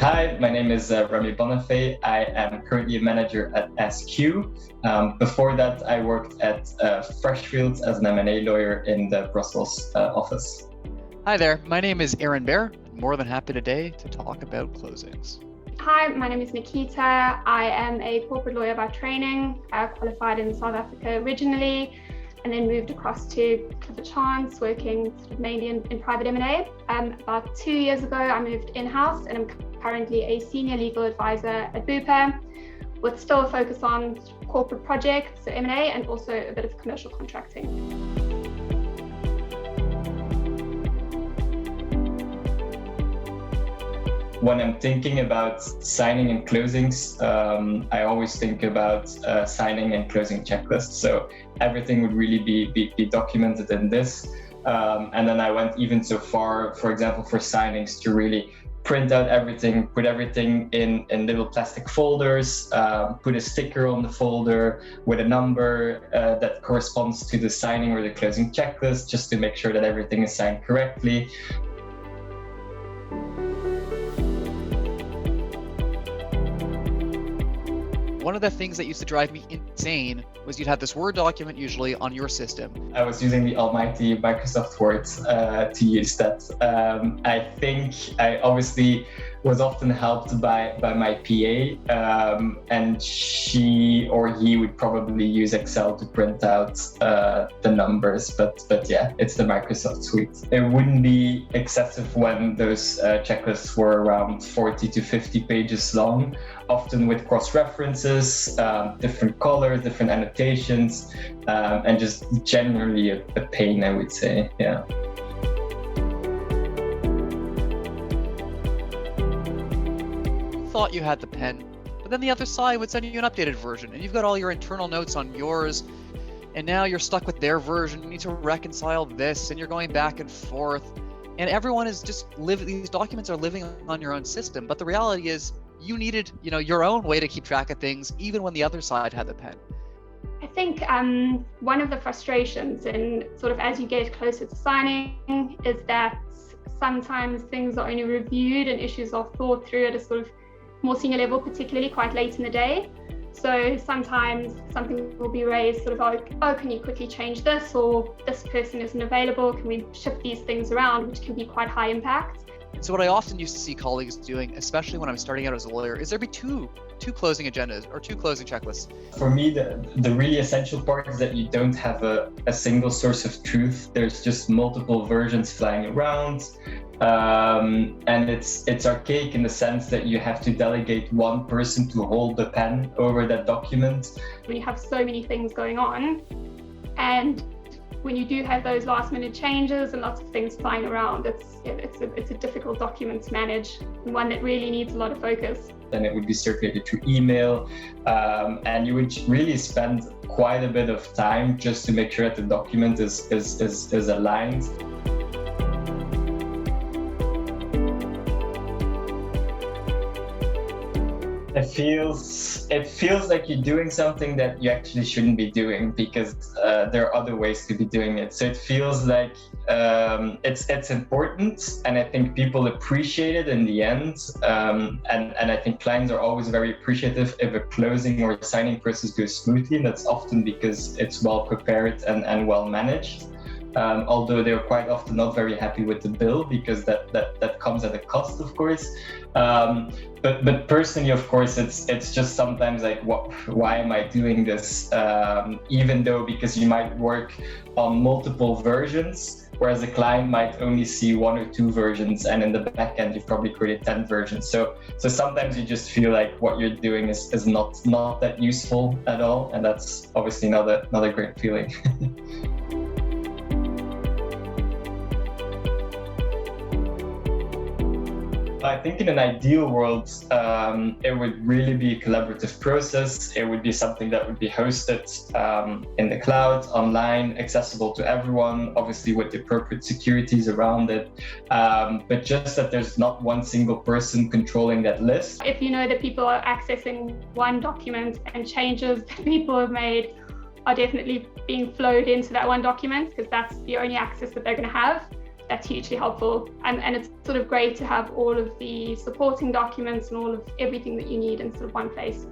Hi, my name is Remy Bonifay. I am currently a manager at SQ. Before that, I worked at Freshfields as an M&A lawyer in the Brussels office. Hi there, my name is Aaron Bear. More than happy today to talk about closings. Hi, my name is Nikita. I am a corporate lawyer by training. I qualified in South Africa originally and then moved across to Clifford Chance, working mainly in private M&A. About 2 years ago, I moved in-house and I'm currently a senior legal advisor at Bupa, with still a focus on corporate projects, so M&A, and also a bit of commercial contracting. When I'm thinking about signing and closings, I always think about signing and closing checklists. So everything would really be documented in this. And then I went even so far, for example, for signings, to really print out everything, put everything in little plastic folders, put a sticker on the folder with a number that corresponds to the signing or the closing checklist, just to make sure that everything is signed correctly. One of the things that used to drive me insane was you'd have this Word document usually on your system. I was using the almighty Microsoft Word to use that. I think I obviously was often helped by my PA, and she or he would probably use Excel to print out the numbers, but yeah, it's the Microsoft suite. It wouldn't be excessive when those checklists were around 40 to 50 pages long, often with cross-references, different colors, different annotations, and just generally a pain, I would say, yeah. Thought you had the pen, but then the other side would send you an updated version, and you've got all your internal notes on yours, and now you're stuck with their version. You need to reconcile this, and you're going back and forth, and everyone is just these documents are living on your own system. But the reality is, you needed, your own way to keep track of things, even when the other side had the pen. I think one of the frustrations, and sort of as you get closer to signing, is that sometimes things are only reviewed and issues are thought through at a sort of more senior level, particularly quite late in the day. So sometimes something will be raised sort of like, oh, can you quickly change this? Or this person isn't available, can we shift these things around, which can be quite high impact. So what I often used to see colleagues doing, especially when I'm starting out as a lawyer, is there'd be two closing agendas or two closing checklists. For me, the really essential part is that you don't have a single source of truth. There's just multiple versions flying around. And it's archaic in the sense that you have to delegate one person to hold the pen over that document. When you have so many things going on, and when you do have those last minute changes and lots of things flying around, it's a difficult document to manage, and one that really needs a lot of focus. Then it would be circulated through email, and you would really spend quite a bit of time just to make sure that the document is aligned. It feels like you're doing something that you actually shouldn't be doing, because there are other ways to be doing it. So it feels like it's important, and I think people appreciate it in the end. And I think clients are always very appreciative if a closing or signing process goes smoothly, and that's often because it's well prepared and well managed. Although they're quite often not very happy with the bill, because that comes at a cost, of course. But personally, of course, it's just sometimes like, why am I doing this? Even though, because you might work on multiple versions, whereas a client might only see one or two versions, and in the back end, you've probably created 10 versions. So sometimes you just feel like what you're doing is not that useful at all, and that's obviously not a great feeling. I think in an ideal world, it would really be a collaborative process. It would be something that would be hosted in the cloud, online, accessible to everyone, obviously with the appropriate securities around it. But just that there's not one single person controlling that list. If you know that people are accessing one document and changes that people have made are definitely being flowed into that one document, because that's the only access that they're going to have, that's hugely helpful. And it's sort of great to have all of the supporting documents and all of everything that you need in sort of one place.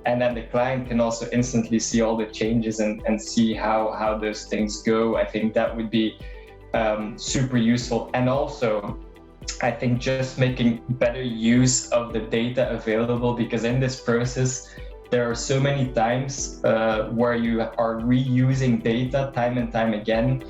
And then the client can also instantly see all the changes and see how those things go. I think that would be super useful. And also, I think just making better use of the data available, because in this process, there are so many times where you are reusing data time and time again.